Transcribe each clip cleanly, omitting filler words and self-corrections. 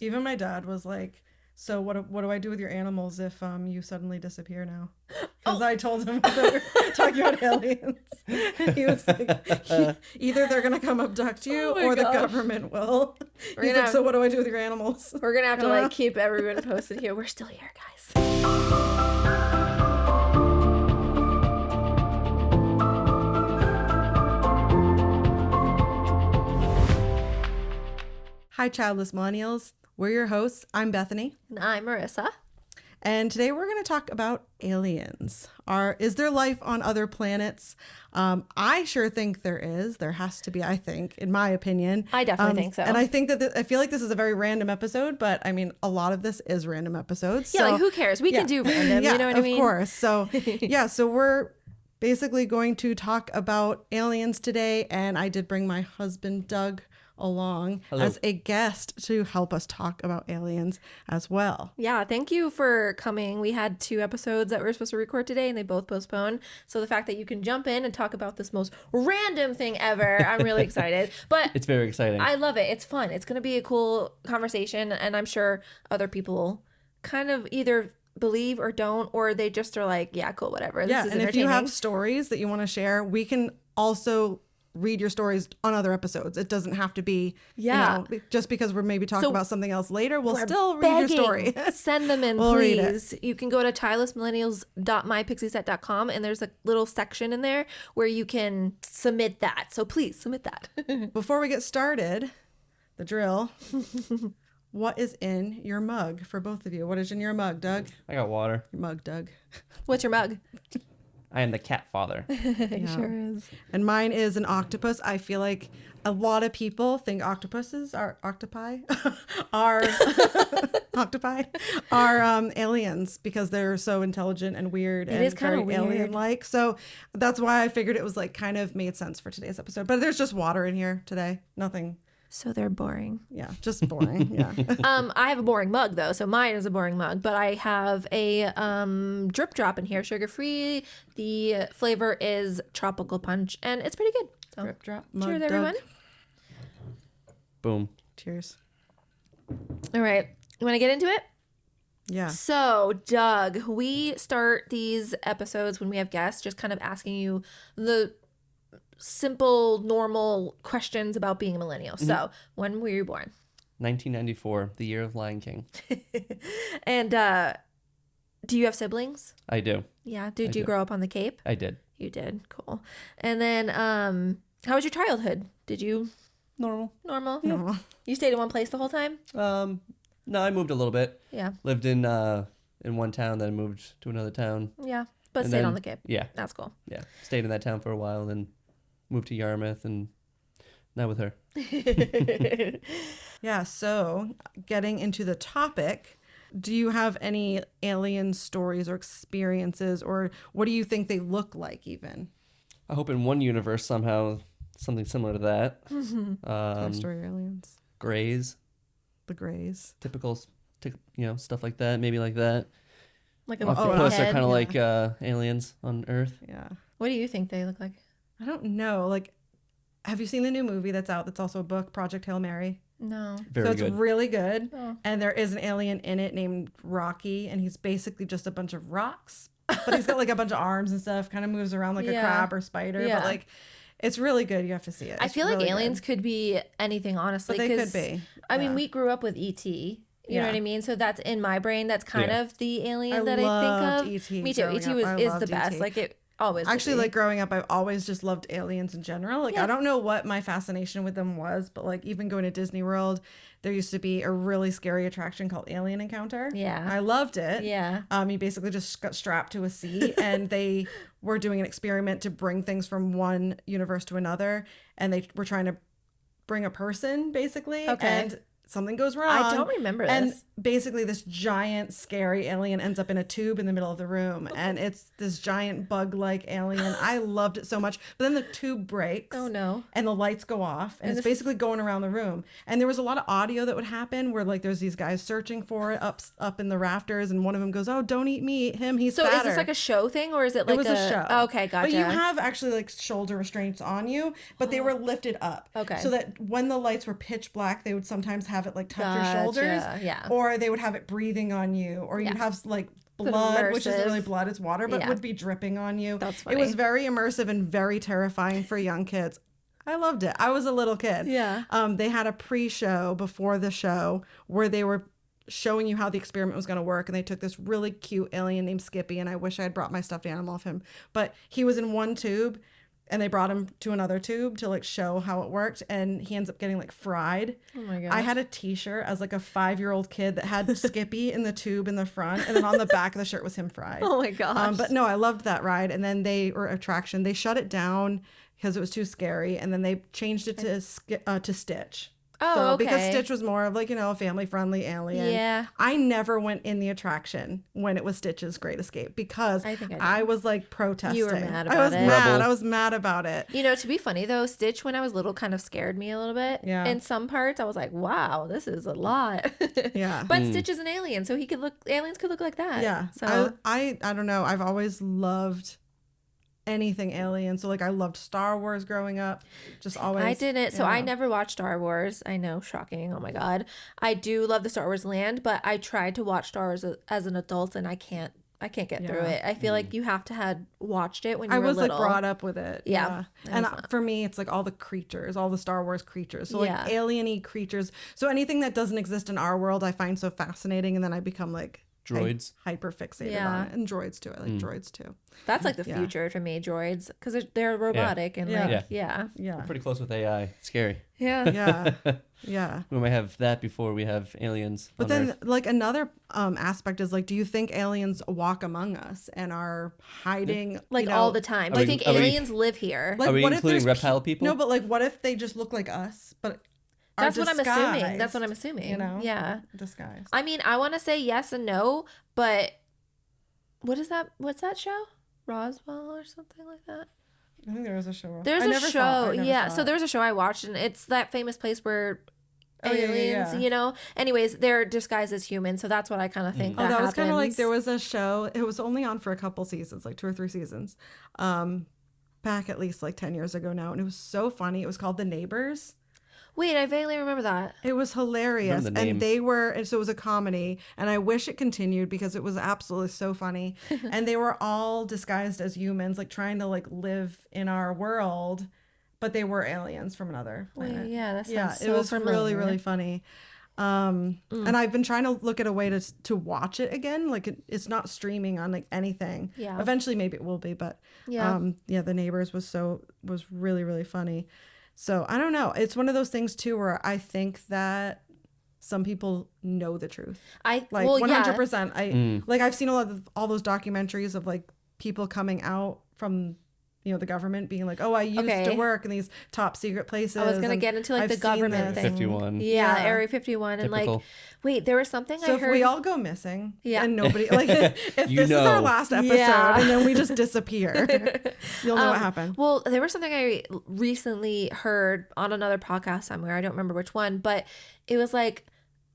Even my dad was like, so what do I do with your animals if you suddenly disappear now? Because I told him that we were talking about aliens. And he was like, either they're going to come abduct you or the government will. He's like, so what do I do with your animals? We're going to have to like keep everyone posted here. We're still here, guys. Hi, childless millennials. We're your hosts. I'm Bethany. And I'm Marissa. And today we're going to talk about aliens. Is there life on other planets? I sure think there is. There has to be, I think, in my opinion. I definitely think so. And I think that I feel like this is a very random episode, but I mean, a lot of this is random episodes. Yeah, so, like who cares? We can do random, you know what I mean? Of course. So so we're basically going to talk about aliens today. And I did bring my husband, Doug, along as a guest to help us talk about aliens as well. Yeah, thank you for coming. We had 2 episodes that we were supposed to record today and they both postponed. So the fact that you can jump in and talk about this most random thing ever, I'm really excited. But it's very exciting. I love it. It's fun. It's going to be a cool conversation, and I'm sure other people kind of either believe or don't, or they just are like, yeah, cool, whatever. This is and if you have stories that you want to share, we can also read your stories on other episodes. It doesn't have to be, just because we're maybe talking about something else later, we'll still read your story. Send them in, please. You can go to childlessmillennials.mypixieset.com and there's a little section in there where you can submit that. So please submit that. Before we get started, the drill. What is in your mug for both of you? What is in your mug, Doug? I got water. Your mug, Doug. What's your mug? I am the cat father. He sure is. And mine is an octopus. I feel like a lot of people think octopuses are octopi are aliens because they're so intelligent and weird and very alien-like. So that's why I figured it was like kind of made sense for today's episode. But there's just water in here today. Nothing. So they're boring. Yeah, just boring. Yeah. I have a boring mug though, so mine is a boring mug. But I have a drip drop in here, sugar free. The flavor is tropical punch, and it's pretty good. So, drip drop. Mug, cheers, Doug. everyone. Boom. Cheers. All right, you want to get into it? Yeah. So, Doug, we start these episodes when we have guests, just kind of asking you the simple, normal questions about being a millennial. Mm-hmm. So, when were you born? 1994, the year of Lion King. And do you have siblings? I do. Yeah. Did you grow up on the Cape? I did. You did. Cool. And then how was your childhood? Did you? Normal. Normal? Yeah. Normal. You stayed in one place the whole time? No, I moved a little bit. Yeah. Lived in one town, then moved to another town. Yeah. But stayed on the Cape. Yeah. That's cool. Yeah. Stayed in that town for a while, then moved to Yarmouth, and now with her. Yeah, so getting into the topic, do you have any alien stories or experiences, or what do you think they look like even? I hope in one universe somehow something similar to that. Toy Story aliens. Greys. The Greys. Typical, stuff like that. Maybe like that. Like a octopus are kind of like aliens on Earth. Yeah. What do you think they look like? I don't know. Like, have you seen the new movie that's out that's also a book, Project Hail Mary? No. Very good. It's really good. Oh. And there is an alien in it named Rocky, and he's basically just a bunch of rocks. But he's got like a bunch of arms and stuff, kind of moves around like a crab or spider. Yeah. But like, it's really good. You have to see it. I feel really like aliens could be anything, honestly. But they could be. I mean, we grew up with E.T., you know what I mean? So that's in my brain. That's kind of the alien that I think of. E.T. Me too. E.T. is the best. E.T. Like it always. Actually, like growing up, I've always just loved aliens in general. Like I don't know what my fascination with them was, but like even going to Disney World, there used to be a really scary attraction called Alien Encounter. Yeah. I loved it. Yeah. You basically just got strapped to a seat and they were doing an experiment to bring things from one universe to another, and they were trying to bring a person basically. Okay. And something goes wrong. I don't remember this. And basically this giant scary alien ends up in a tube in the middle of the room. And it's this giant bug-like alien. I loved it so much. But then the tube breaks. Oh, no. And the lights go off. And it's basically going around the room. And there was a lot of audio that would happen where like there's these guys searching for it up in the rafters. And one of them goes, "Oh, don't eat me. Eat him. He's fatter." So is this like a show thing, or is it like it was a show? Oh, okay, gotcha. But you have actually like shoulder restraints on you, but they were lifted up. Okay. So that when the lights were pitch black, they would sometimes have have it like touch your shoulders, Yeah. or they would have it breathing on you, or you'd have like blood, which isn't really blood, it's water, but would be dripping on you. That's funny. It was very immersive and very terrifying for young kids. I loved it. I was a little kid. Yeah. They had a pre-show before the show where they were showing you how the experiment was going to work, and they took this really cute alien named Skippy, and I wish I had brought my stuffed animal of him, but he was in one tube, and they brought him to another tube to like show how it worked, and he ends up getting like fried. Oh my god! I had a t-shirt as like a 5-year-old kid that had Skippy in the tube in the front, and then on the back of the shirt was him fried. Oh my gosh. But no, I loved that ride. And then they shut it down because it was too scary, and then they changed it to Stitch. Oh, so, okay. Because Stitch was more of like, a family-friendly alien. Yeah. I never went in the attraction when it was Stitch's Great Escape because I was like protesting. You were mad about I was it. mad. I was mad about it. To be funny though, Stitch when I was little kind of scared me a little bit. Yeah. In some parts I was like, wow, this is a lot. Yeah. But Stitch is an alien, so aliens could look like that. Yeah. So I don't know. I've always loved anything alien. So like I loved Star Wars growing up. Just always. I didn't. So I never watched Star Wars. I know, shocking. Oh my god. I do love the Star Wars land, but I tried to watch Star Wars as an adult, and I can't get through it. I feel like you have to had watched it when you were little. I was like brought up with it. Yeah. And for me, it's like all the creatures, all the Star Wars creatures. So like alien-y creatures. So anything that doesn't exist in our world, I find so fascinating, and then I become like droids, hyper fixated on it, and droids too. I like droids too. That's like the future to me, droids, because they're robotic and We're pretty close with AI. It's scary. Yeah. We might have that before we have aliens. But then, like another aspect is like, do you think aliens walk among us and are hiding like all the time? Do you think aliens live here? Like, are we what including if reptile people? No, but like, what if they just look like us, but That's what I'm assuming. Yeah. Disguise. I mean, I want to say yes and no, but what is that? What's that show? Roswell or something like that? I think there was a show. There's a show. Yeah. So there's a show I watched, and it's that famous place where aliens, anyways, they're disguised as humans. So that's what I kind of think that was kind of like, there was a show. It was only on for a couple seasons, like 2 or 3 seasons. Back at least like 10 years ago now. And it was so funny. It was called The Neighbors. Wait, I vaguely remember that. It was hilarious. And so it was a comedy, and I wish it continued because it was absolutely so funny. And they were all disguised as humans, like trying to like live in our world, but they were aliens from another planet. Wait, yeah, that sounds it was really, really funny. And I've been trying to look at a way to watch it again. Like it's not streaming on like anything. Yeah. Eventually maybe it will be, but The Neighbors was really, really funny. So I don't know. It's one of those things too where I think that some people know the truth. 100%. I've seen all those documentaries of like people coming out from the government being like, oh, I used to work in these top secret places. I was gonna get into like the government thing. 51. Yeah, Area 51, and like, wait, there was something I heard. So if we all go missing, and nobody like, if this is know. our last episode, and then we just disappear, you'll know what happened. Well, there was something I recently heard on another podcast somewhere. I don't remember which one, but it was like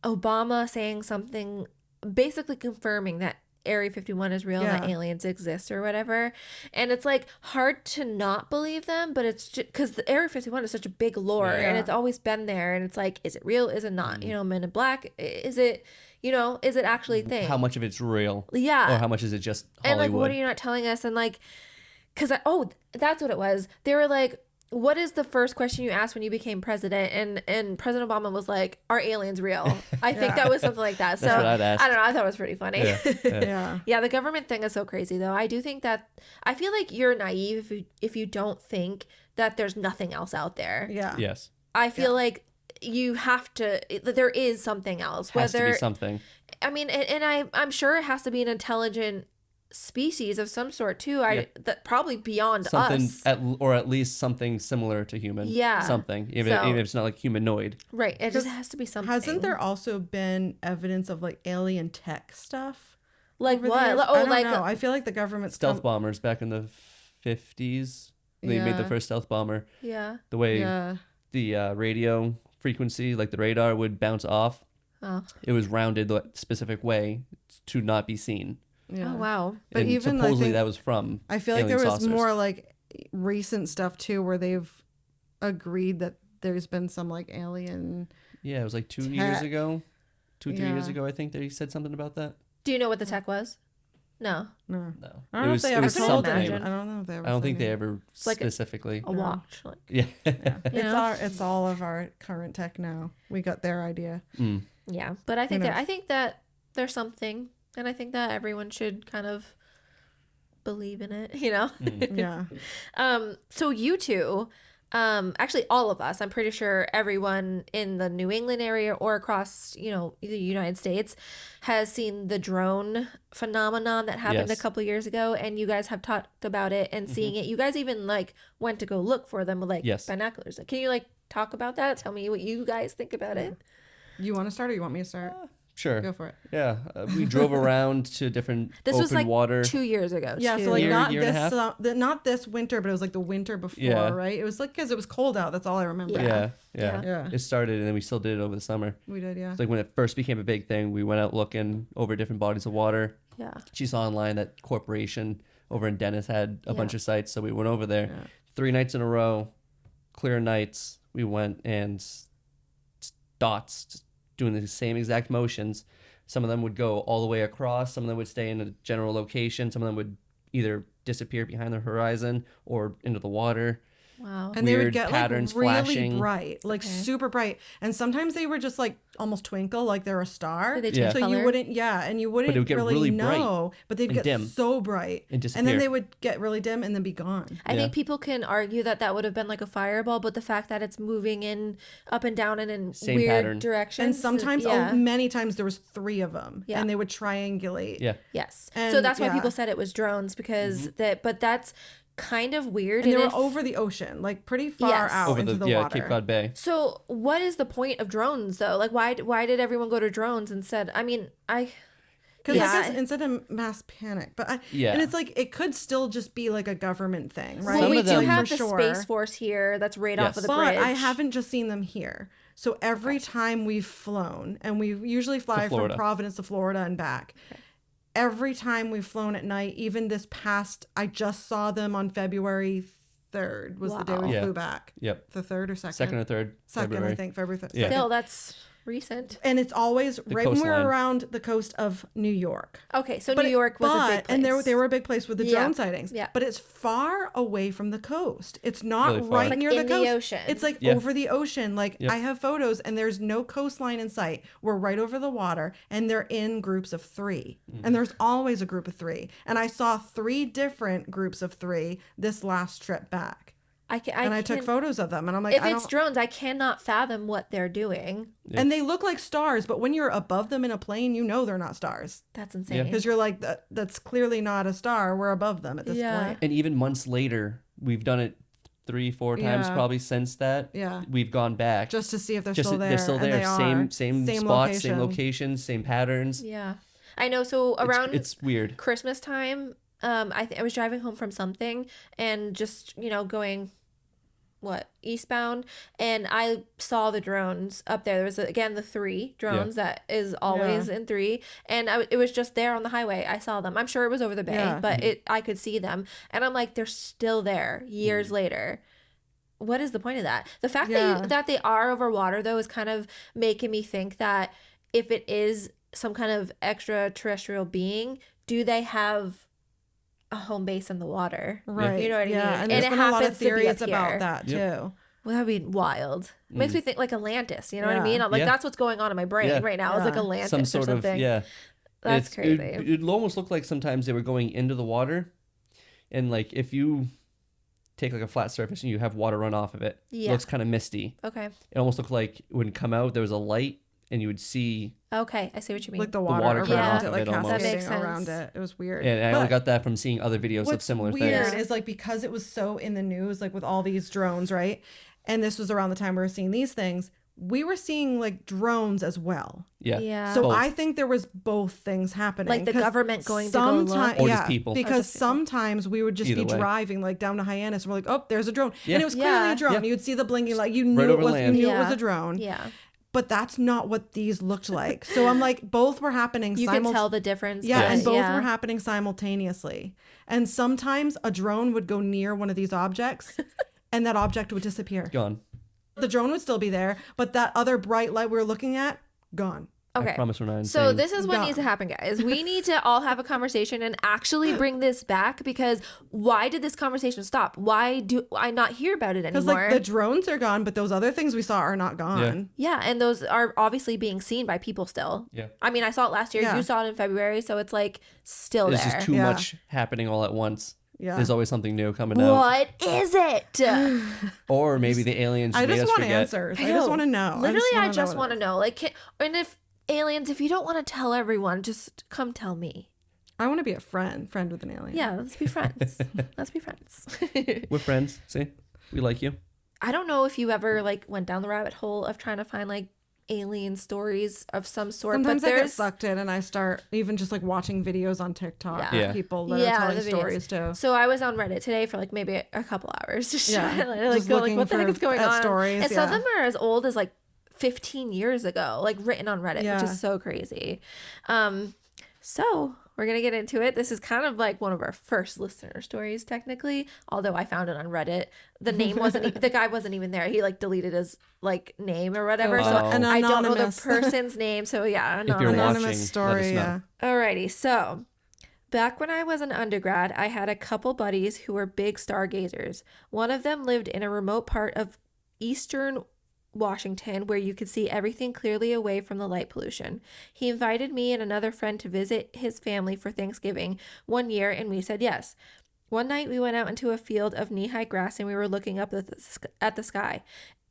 Obama saying something, basically confirming that Area 51 is real and that aliens exist or whatever. And it's like hard to not believe them, but it's just because the Area 51 is such a big lore and it's always been there. And it's like, is it real? Is it not? Men in Black, is it, is it actually a thing? How much of it's real? Yeah. Or how much is it just Hollywood? And like, what are you not telling us? And like, because that's what it was. They were like, what is the first question you asked when you became president? And President Obama was like, are aliens real? I think that was something like that. So That's what I'd ask. I don't know. I thought it was pretty funny. Yeah. The government thing is so crazy though. I do think that, I feel like you're naive if you don't think that there's nothing else out there. Yeah. Yes. I feel like you have to, there is something else. Has to be something. I mean, and I'm sure it has to be an intelligent species of some sort too. That probably beyond us, or at least something similar to human. Something, even if it's not like humanoid. Right. It just has to be something. Hasn't there also been evidence of like alien tech stuff? Like what? I don't know. I feel like the government stealth bombers back in the 50s. They made the first stealth bomber. Yeah. The way the radio frequency, like the radar, would bounce off. Oh. It was rounded a specific way to not be seen. Yeah. Oh wow! But and even supposedly that was from. I feel like there was more like recent stuff too, where they've agreed that there's been some like alien Yeah, it was like 2 years Tech. ago. 3 years Yeah. ago, I think they said something about that. Do you know what the tech was? No. No. No. I don't know if they ever couldn't told imagine. anyone. I don't know if they ever I don't said think they anything. ever like a- specifically. A watch. Like, Yeah. Yeah. You know? It's all of our current tech now. We got their idea. Mm. yeah. But I think Who that knows? I think that there's something, and I think that everyone should kind of believe in it, you know? Yeah. So you two, actually all of us, I'm pretty sure everyone in the New England area or across, you know, the United States has seen the drone phenomenon that happened Yes. a couple years ago, and you guys have talked about it and seeing it. You guys even like went to go look for them with like Yes. binoculars. Can you like talk about that? Tell me what you guys think about it. You want to start or you want me to start? Sure. Go for it. Yeah. We drove around to different This open was like water. 2 years ago. Yeah, too. so like Year not and a half? not this winter, but it was like the winter before, Yeah. right? It was like because it was cold out. That's all I remember. Yeah. Yeah. Yeah. It started and then we still did it over the summer. We did, yeah. It's like when it first became a big thing, we went out looking over different bodies of water. Yeah. She saw online that corporation over in Dennis had a Yeah. bunch of sites, so we went over there. Yeah. 3 nights in a row, clear nights. We went and dots, just doing the same exact motions. Some of them would go all the way across. Some of them would stay in a general location. Some of them would either disappear behind the horizon or into the water. Wow. And they would Weird get patterns like really flashing. bright, like Okay. super bright. And sometimes they were just like almost twinkle, like they're a star. Did they Yeah. change So color? you wouldn't, and you wouldn't it would get really, really bright know, but they'd and get dim so bright, and then disappear. they would get really dim and then be gone. I Yeah. think people can argue that that would have been like a fireball, but the fact that it's moving in up and down and in Same weird pattern. directions. And sometimes, yeah. many times, there was 3 of them, Yeah. and they would triangulate. Yeah. Yes. So And, that's why yeah. people said it was drones because but that's kind of weird. And they were if- over the ocean, like pretty far Yes. out Over into the, the water. Cape Cod Bay. So what is the point of drones though? Like why did everyone go to drones instead? I mean, Because Yeah. I guess instead of mass panic, but Yeah. and it's like it could still just be like a government thing, right? well, we of do them- have For the sure. Space Force here that's right off Yes. of the But bridge. I haven't just seen them here. So every time we've flown, and we usually fly from Florida. Providence to Florida and back. Every time we've flown at night, even this past, I just saw them on February 3rd was the day we Wow. Yeah. flew back. Yep. The 3rd or 2nd? Second or third. Second, February. I think, February 3rd. Yeah. Still, that's recent. And it's always right when we coastline. were around the coast of New York. Okay, so But New York was a big place. And they were a big place with the Yeah. drone sightings. Yeah. But it's far away from the coast. It's not Really far. right It's like near in the coast. the ocean. It's like Yeah. over the ocean. Like Yep. I have photos and there's no coastline in sight. We're right over the water and they're in groups of 3. Mm-hmm. And there's always a group of 3. And I saw 3 different groups of 3 this last trip back. I took can't- photos of them and I'm like, If I it's don't... drones, I cannot fathom what they're doing. And they look like stars, but when you're above them in a plane, you know they're not stars. That's insane. Because you're like, that's clearly not a star. We're above them at this Yeah. point. And even months later, we've done it 3-4 times Yeah. probably since that. Yeah. We've gone back. Just to see if they're Just still there. they're still and there. they are. Same spots, same locations, same patterns. Yeah, I know. So around It's weird. Christmas time, I was driving home from something and just going eastbound, and I saw the drones up there. There was again the 3 drones that is always in 3, and it was just there on the highway. I saw them. I'm sure it was over the bay, Yeah. but I could see them, and I'm like, they're still there years later. What is the point of that? The fact Yeah. that they are over water though is kind of making me think that if it is some kind of extraterrestrial being, do they have a home base in the water? Right. You know what I mean? And And there's it been a lot of happens to be theories up here. about that Yep. too. Well, that'd be wild. It makes me think like Atlantis. You know what I Yeah. mean? I'm like, Yeah. that's what's going on in my brain Yeah. right now. It's like Yeah. Atlantis Some or sort of something. yeah. That's crazy. It almost looked like sometimes they were going into the water, and like if you take like a flat surface and you have water run off of it, Yeah. it looks kind of misty. Okay. It almost looked like it would come out. There was a light, and you would see. Okay. I see what you mean. Like the water water coming around off it, of like it almost. That cascading makes sense. around it. It was weird. And I only But got that from seeing other videos of what's similar weird things. is like because it was so in the news, like with all these drones, right? And this was around the time we were seeing these things. We were seeing like drones as well. Yeah. Yeah. So Both. I think there was both things happening. Like the 'Cause government going to go look? sometime- Or yeah, just people. Or Because just people. sometimes we would just Either be way. driving like down to Hyannis and we're like, oh, there's a drone. Yeah. And it was clearly Yeah. a drone. Yeah. You'd see the blinking light. You knew over it land. was Yeah. a drone. yeah. But that's not what these looked like. So I'm like, both were happening You can tell the difference. Yeah, but- and both yeah. were happening simultaneously. And sometimes a drone would go near one of these objects and that object would disappear. Gone. The drone would still be there, but that other bright light we were looking at, gone. Okay. I promise we're not So insane. this is what needs to happen, guys. We need to all have a conversation and actually bring this back, because why did this conversation stop? Why do I not hear about it Because anymore? like the drones are gone, but those other things we saw are not gone. Yeah, and those are obviously being seen by people still. Yeah. I mean, I saw it last year. Yeah. You saw it in February, so it's like still There's there. just too much happening all at once. Yeah. There's always something new coming out. What is it? Or maybe the aliens I made just us want forget. answers. I just want to know. Literally, I just what want it to is. know. Like, and if aliens, if you don't want to tell everyone, just come tell me. I want to be a friend with an alien. Yeah, let's be friends. Let's be friends. We're friends. See? We like you. I don't know if you ever like went down the rabbit hole of trying to find like alien stories of some sort. Sometimes but I get there's sucked in and I start even just like watching videos on TikTok Yeah. of Yeah. people that are telling the videos. stories too. So I was on Reddit today for like maybe a couple hours, just Yeah, trying to like just go like looking what the heck for- is going at on. stories, and some of yeah. them are as old as like 15 years ago, like written on Reddit, which Yeah. is so crazy. So we're gonna get into it. This is kind of like one of our first listener stories, technically. Although I found it on Reddit, the name wasn't even, the guy wasn't even there. He like deleted his like name or whatever. Oh, so an I don't know the anonymous. person's name. So yeah, If you're anonymous. watching, Anonymous let us story, know. yeah. Alrighty, so back when I was an undergrad, I had a couple buddies who were big stargazers. One of them lived in a remote part of eastern Washington where you could see everything clearly away from the light pollution. He invited me and another friend to visit his family for Thanksgiving one year, and we said yes. One night we went out into a field of knee-high grass and we were looking up at the sky.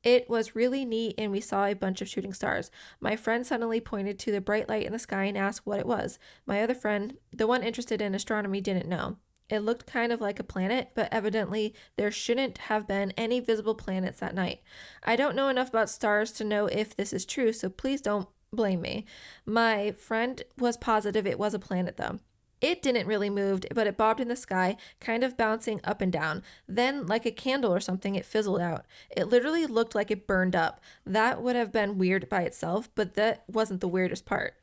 It was really neat and we saw a bunch of shooting stars. My friend suddenly pointed to the bright light in the sky and asked what it was. My other friend, the one interested in astronomy, didn't know. It looked kind of like a planet, but evidently there shouldn't have been any visible planets that night. I don't know enough about stars to know if this is true, so please don't blame me. My friend was positive it was a planet though. It didn't really move, but it bobbed in the sky, kind of bouncing up and down. Then, like a candle or something, it fizzled out. It literally looked like it burned up. That would have been weird by itself, but that wasn't the weirdest part.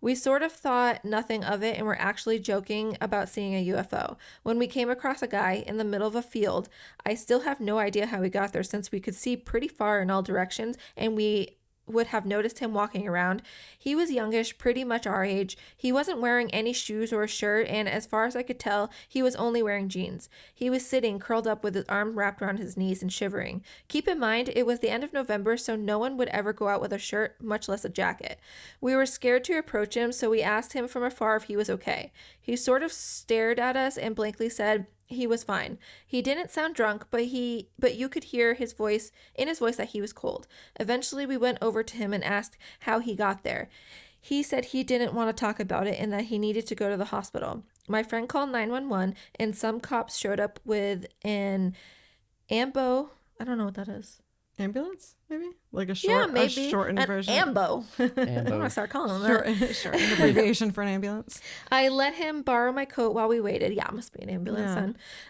We sort of thought nothing of it and were actually joking about seeing a UFO. When we came across a guy in the middle of a field, I still have no idea how we got there since we could see pretty far in all directions and we would have noticed him walking around. He was youngish, pretty much our age. He wasn't wearing any shoes or a shirt, and as far as I could tell, he was only wearing jeans. He was sitting curled up with his arm wrapped around his knees and shivering. Keep in mind, it was the end of November, so no one would ever go out with a shirt, much less a jacket. We were scared to approach him, so we asked him from afar if he was okay. He sort of stared at us and blankly said he was fine. He didn't sound drunk, but you could hear his voice that he was cold. Eventually we went over to him and asked how he got there. He said he didn't want to talk about it and that he needed to go to the hospital. My friend called 911 and some cops showed up with an ambo. I don't know what that is. Ambulance, maybe? Like a Yeah, short, maybe. a shortened An version. ambo. I'm going Ambo. to start calling them that. Shortened abbreviation for an ambulance. I let him borrow my coat while we waited. Yeah, it must be an ambulance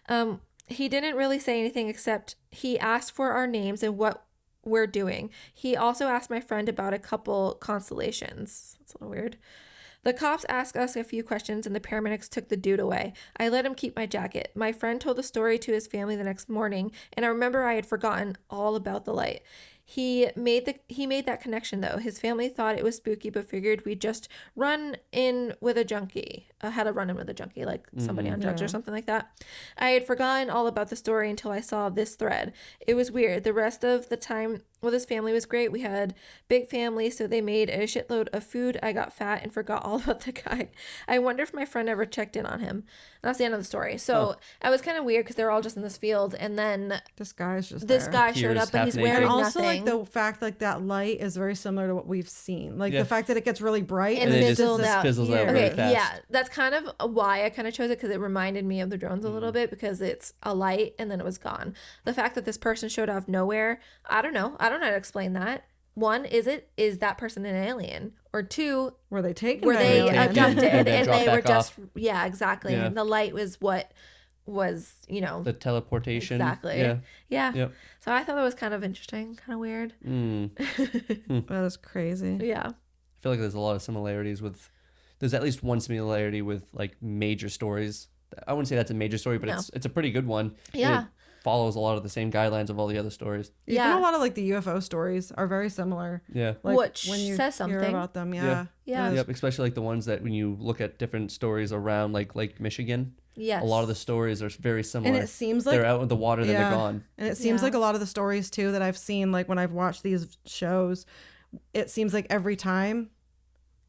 then. He didn't really say anything except he asked for our names and what we're doing. He also asked my friend about a couple constellations. That's a little weird. The cops asked us a few questions and the paramedics took the dude away. I let him keep my jacket. My friend told the story to his family the next morning, and I remember I had forgotten all about the light. He made that connection though. His family thought it was spooky, but figured we'd just run in with a junkie. Had a run in with a junkie, like somebody on drugs or something like that. I had forgotten all about the story until I saw this thread. It was weird. The rest of the time with his family was great. We had big family, so they made a shitload of food. I got fat and forgot all about the guy. I wonder if my friend ever checked in on him. That's the end of the story. So I was kind of weird because they're all just in this field, and then This guy's just this there. guy showed Here's up, but he's half naked. wearing And also, nothing. like, the fact like that light is very similar to what we've seen. Like, Yeah. the fact that it gets really bright And then it fizzled just out. fizzles out here. really Okay, fast. yeah, that's kind of why I kind of chose it, because it reminded me of the drones a little bit, because it's a light and then it was gone. The fact that this person showed out of nowhere, I don't know how to explain that. One, is that person an alien? Or two, Were they taken were by they an alien? abducted And then and dropped they were back just off. yeah, exactly. Yeah. And the light was what was, The teleportation. exactly. Yeah. Yeah. Yep. So I thought that was kind of interesting, kind of weird. That is crazy. Yeah. I feel like there's a lot of similarities with. There's at least one similarity with like major stories. I wouldn't say that's a major story, but No. it's a pretty good one. Yeah. follows a lot of the same guidelines of all the other stories. Yeah. Even a lot of like the UFO stories are very similar. Yeah. Like Which says hear something. about them, yeah. Yeah. Yep, especially like the ones that when you look at different stories around like Lake Michigan, Yes. a lot of the stories are very similar. And it seems like they're out in the water, then they're gone. And it seems Yeah. like a lot of the stories too that I've seen, like when I've watched these shows, it seems like every time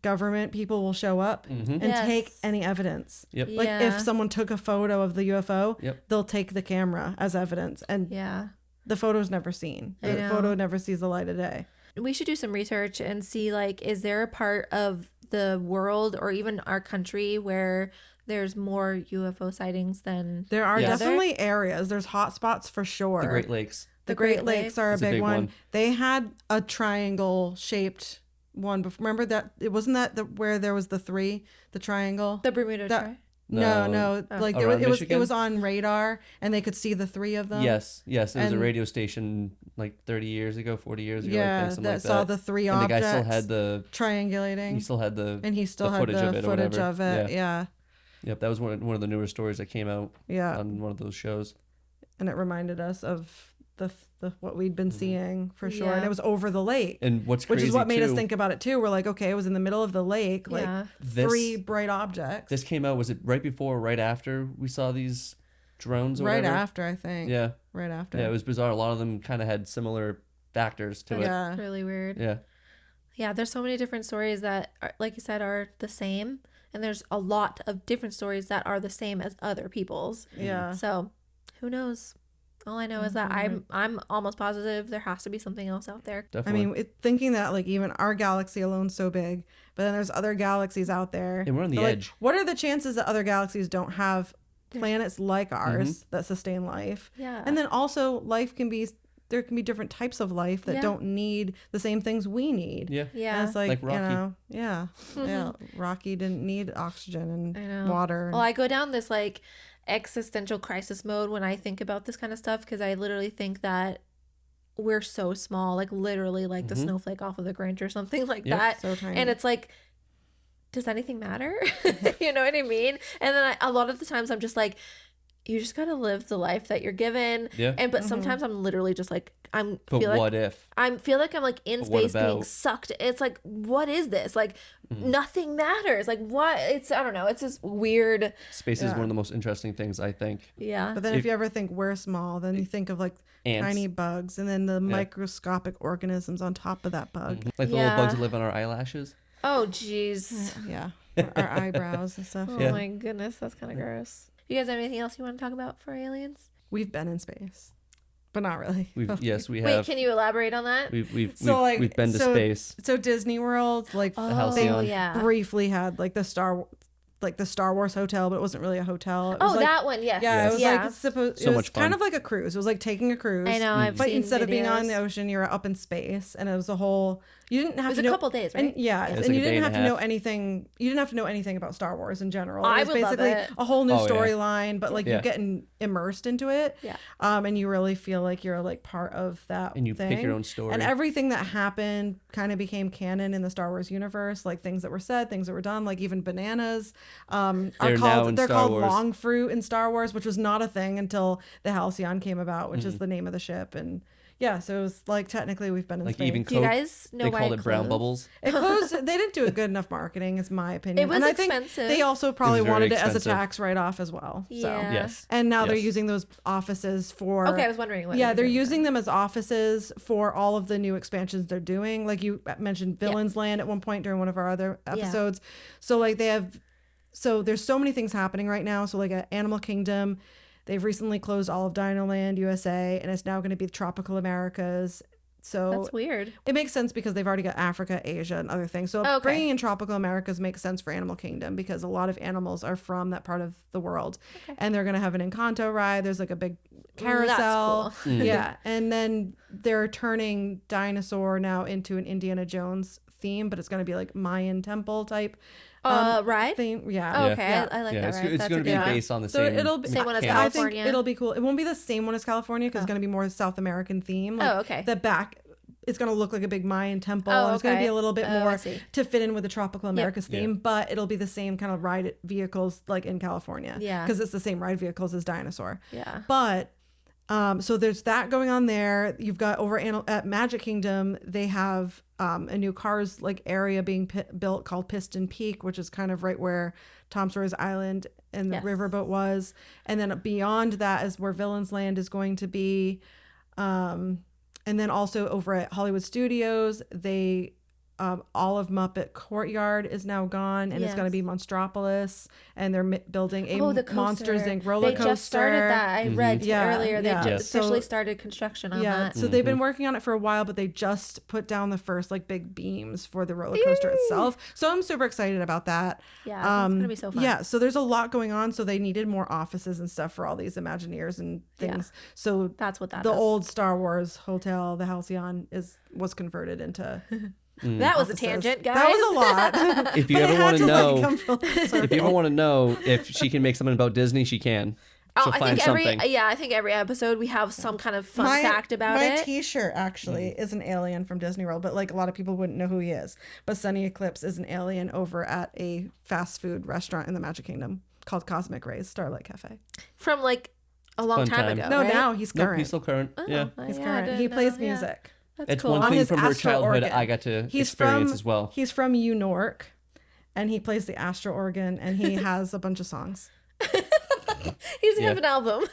government people will show up and Yes. take any evidence. Yep. Like Yeah. if someone took a photo of the UFO, Yep. they'll take the camera as evidence, and Yeah. the photo's never seen. I The know. photo never sees the light of day. We should do some research and see, like, is there a part of the world or even our country where there's more UFO sightings than There are Yes. definitely areas. There's hot spots for sure. The Great Lakes. The Great Lakes are a That's a big, big one. one. They had a triangle shaped one before. Remember that? It wasn't that where there was the triangle. the Bermuda That- Triangle? No. Like there Around it Michigan? was on radar, and they could see the three of them. Yes. It was a And- radio station like 30 years ago, 40 years ago. I Yeah, think, something that like saw that. the three And the objects. guy still had the. triangulating. He still had the. and he still the had footage the of it or footage whatever. of it. Yeah. Yep, that was one of the newer stories that came out Yeah. on one of those shows. And it reminded us of the what we'd been seeing for sure. And Yeah. it was over the lake. And what's Which crazy is what made us too, think about it too. We're like, okay, it was in the middle of the lake, like Yeah. three bright objects. This came out. Was it right before, or right after we saw these drones? Or right whatever? after, I think. Yeah. Right after. Yeah, it was bizarre. A lot of them kind of had similar factors to it. Yeah. Really weird. Yeah. Yeah, there's so many different stories that, are, like you said, are the same. And there's a lot of different stories that are the same as other people's. Yeah. So who knows? All I know is that I'm almost positive there has to be something else out there. I Definitely. mean, thinking that like even our galaxy alone's so big, but then there's other galaxies out there. And we're on the But, like, edge. what are the chances that other galaxies don't have planets like ours that sustain life? Yeah. And then also there can be different types of life that Yeah. don't need the same things we need. Yeah. Yeah. And it's like Rocky. yeah. Rocky didn't need oxygen I and know. water. Well, I go down this like existential crisis mode when I think about this kind of stuff because I literally think that we're so small, like literally like the snowflake off of the Grinch or something like Yep. that. So tiny. And it's like, does anything matter? You know what I mean? And then a lot of the times I'm just like, you just gotta live the life that you're given. Yeah. And but sometimes I'm literally just like But feel like what if? I feel like I'm like in But what space being about- sucked. It's like, what is this? Like nothing matters. Like what? It's I don't know. It's this weird. Space is one of the most interesting things, I think. Yeah. But then if you ever think we're small, then you think of like Ants. tiny bugs and then the microscopic organisms on top of that bug. Like the Yeah. little bugs that live on our eyelashes. Oh jeez. Yeah. Our eyebrows and stuff. Oh Yeah. my goodness, that's kind of gross. You guys have anything else you want to talk about for aliens? We've been in space, but not really. We Wait, have. can you elaborate on that? We've like, been to so- space. So Disney World, like Oh Halcyon. yeah. briefly had like the Star Wars hotel, but it wasn't really a hotel. It was Oh, like, that one. Yes. yeah, it was yeah. like supposed. So it was much fun. kind of like a cruise. It was like taking a cruise. I know. I've But seen instead of being on videos. the ocean, you're up in space, and it was a whole. You didn't have It was to a know, couple days, right? And yeah, It was and like you a day didn't and have a to know half. anything. You didn't have to know anything about Star Wars in general. I It was would love basically it. a whole new Oh, yeah. storyline, but like Yeah. you getting immersed into it. Yeah. And you really feel like you're like part of that. And you thing. pick your own story. And everything that happened kind of became canon in the Star Wars universe, like things that were said, things that were done, like even bananas are They're now called in they're Star called Wars. long fruit in Star Wars, which was not a thing until the Halcyon came about, which Mm-hmm. is the name of the ship. And yeah, so it was like technically we've been in Like space. even Do you Coke, guys know they why called it it brown closed? bubbles. It closed. They didn't do a good enough marketing, is my opinion. It was and I think expensive. they also probably It was very wanted it as a expensive. tax write-off as well. So Yeah. Yes. and now they're Yes. using those offices for. Okay, I was wondering what. Yeah, it they're was. using them as offices for all of the new expansions they're doing. Like you mentioned Villains Land at one point during one of our other episodes. So like they have, so there's so many things happening right now. So like at Animal Kingdom, they've recently closed all of Dino Land USA, and it's now going to be the Tropical Americas. So That's weird. it makes sense because they've already got Africa, Asia, and other things. So Okay. bringing in Tropical Americas makes sense for Animal Kingdom because a lot of animals are from that part of the world. And they're going to have an Encanto ride. There's like a big carousel. That's cool. Yeah. And then they're turning Dinosaur now into an Indiana Jones theme, but it's going to be like Mayan temple type Right? theme. Yeah. Oh, okay, Yeah. I like Yeah, that. it's, Right? it's That's going a to be good- based on the So same. it'll be Same one as I think California. it'll be cool. It won't be the same one as California because it's going to be more South American theme. Like Oh, okay. The back, it's going to look like a big Mayan temple. Oh, and it's going to okay. be a little bit Oh, I more see. to fit in with the Tropical Americas Yeah. theme, but it'll be the same kind of ride vehicles like in California. Yeah. Because it's the same ride vehicles as Dinosaur. Yeah. But So there's that going on there. You've got over at Magic Kingdom, they have a new Cars like area being built called Piston Peak, which is kind of right where Tom Sawyer's Island and the riverboat was. And then beyond that is where Villains Land is going to be. And then also over at Hollywood Studios, they all of Muppet Courtyard is now gone, and it's going to be Monstropolis, and they're building a Monsters Inc. roller coaster. They just started that. I read earlier. They just officially so, started construction on that. So they've been working on it for a while, but they just put down the first like big beams for the roller coaster itself. So I'm super excited about that. Yeah, it's gonna be so fun. Yeah, so there's a lot going on. So they needed more offices and stuff for all these Imagineers and things. Yeah. So that's what that the is. old Star Wars hotel, the Halcyon, was converted into. That was a tangent, guys. That was a lot. If you ever want to know, if you ever want to know if she can make something about Disney, she can. She'll find something. I think every episode we have some kind of fun fact about it. My T-shirt actually is an alien from Disney World, but like a lot of people wouldn't know who he is. But Sunny Eclipse is an alien over at a fast food restaurant in the Magic Kingdom called Cosmic Rays Starlight Cafe. From like a long time ago. No, right? now he's current. Nope, he's still current. Yeah, he's current. He plays music. That's it's cool. one thing from her childhood I got to experience as well. He's from Unork, and he plays the Astro organ, and he has a bunch of songs. He's have an album.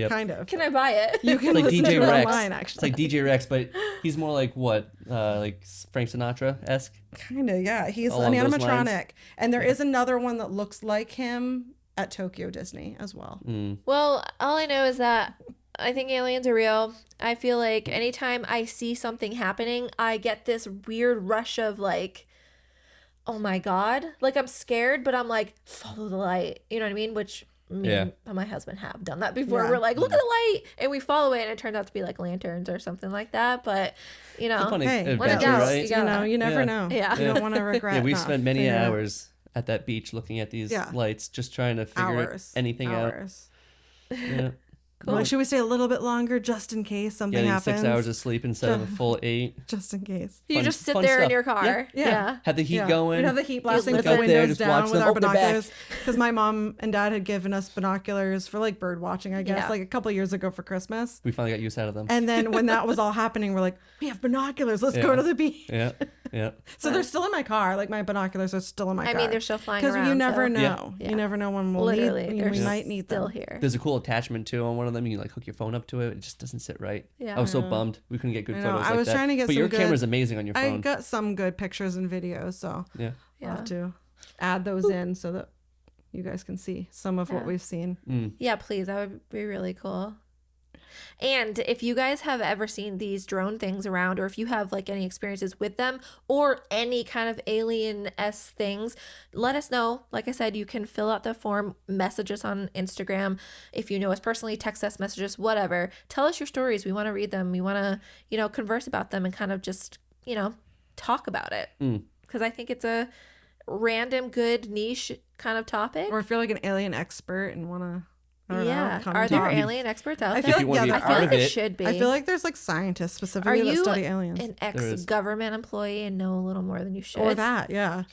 Kind of. Can I buy it? You can like listen DJ to it Rex. online, actually. It's like DJ Rex, but he's more like what? Like Frank Sinatra-esque? Kind of, yeah. He's Along an those lines. animatronic. And there is another one that looks like him at Tokyo Disney as well. Well, all I know is that I think aliens are real. I feel like anytime I see something happening, I get this weird rush of like, oh my God. Like I'm scared, but I'm like, follow the light. You know what I mean? Which me and my husband have done that before. Yeah. We're like, look at the light. And we follow it and it turns out to be like lanterns or something like that. But, you know, Funny Hey, when in adventure, doubt, right? You never know. Yeah. You don't want to regret. Yeah, we've not spent many figuring it out. hours at that beach looking at these lights, just trying to figure anything out. Yeah. Cool. Like, should we stay a little bit longer just in case something Getting happens? 6 hours of sleep instead of a full 8. Just in case. You Fun- just sit fun there in stuff. your car. Yeah. Had the heat going. We'd have the heat blasting look through the out there, windows just watch down with them our open their back. binoculars. Because my mom and dad had given us binoculars for like bird watching, I guess, Yeah. like a couple years ago for Christmas. We finally got use out of them. And then when that was all happening, we're like, we have binoculars. Let's go to the beach. Yeah. Yeah. So they're still in my car. Like my binoculars are still in my car. I mean, they're still flying around. Because you never so- know. Yeah. You never know when we'll Literally, need. they're We might need still them. here. There's a cool attachment too on one of them. You can like hook your phone up to it. It just doesn't sit right. Yeah. I was so bummed we couldn't get good I know. photos I like was that. trying to get but some your good- camera's amazing on your I phone. got some good pictures and videos, so Yeah. I'll have to add those in so that you guys can see some of what we've seen. Yeah, please. That would be really cool. And if you guys have ever seen these drone things around, or if you have like any experiences with them or any kind of alien-esque things, let us know. Like I said, you can fill out the form, message us on Instagram. If you know us personally, text us, message us, whatever. Tell us your stories. We want to read them. We want to, converse about them and kind of just, talk about it. Because I think it's a random, good, niche kind of topic. Or if you're like an alien expert and want to, I don't know, come Are and there talk. alien experts out I there? feel like, you yeah, want to be I part feel of like there it. should be. I feel like there's like scientists Are specifically that you study aliens. an There is. ex-government employee and know a little more than you should? Or that, yeah.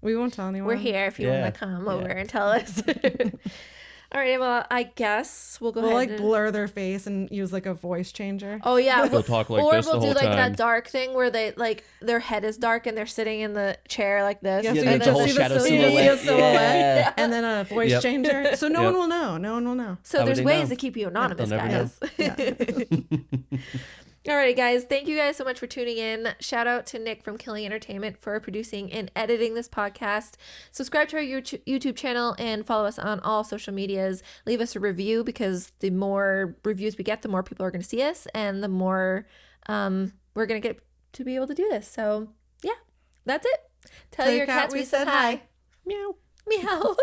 We won't tell anyone. We're here if you Yeah. want to come over and tell us. All right, well, I guess we'll go We'll ahead like and... blur their face and use like a voice changer. Oh, yeah. They'll talk like or this the we'll do whole like time. that dark thing where they like their head is dark and they're sitting in the chair like this. Yeah, Yeah, so there's you a whole see the shadow silhouette. silhouette. Yeah. And then a voice Yep. changer. So no Yep. one will know. No one will know. So How would there's they ways know? to keep you anonymous, They'll never know. guys. Alrighty, guys. Thank you guys so much for tuning in. Shout out to Nick from Killing Entertainment for producing and editing this podcast. Subscribe to our YouTube channel and follow us on all social medias. Leave us a review because the more reviews we get, the more people are going to see us and the more we're going to get to be able to do this. So, yeah, that's it. Tell your cats we said hi. Meow. Meow.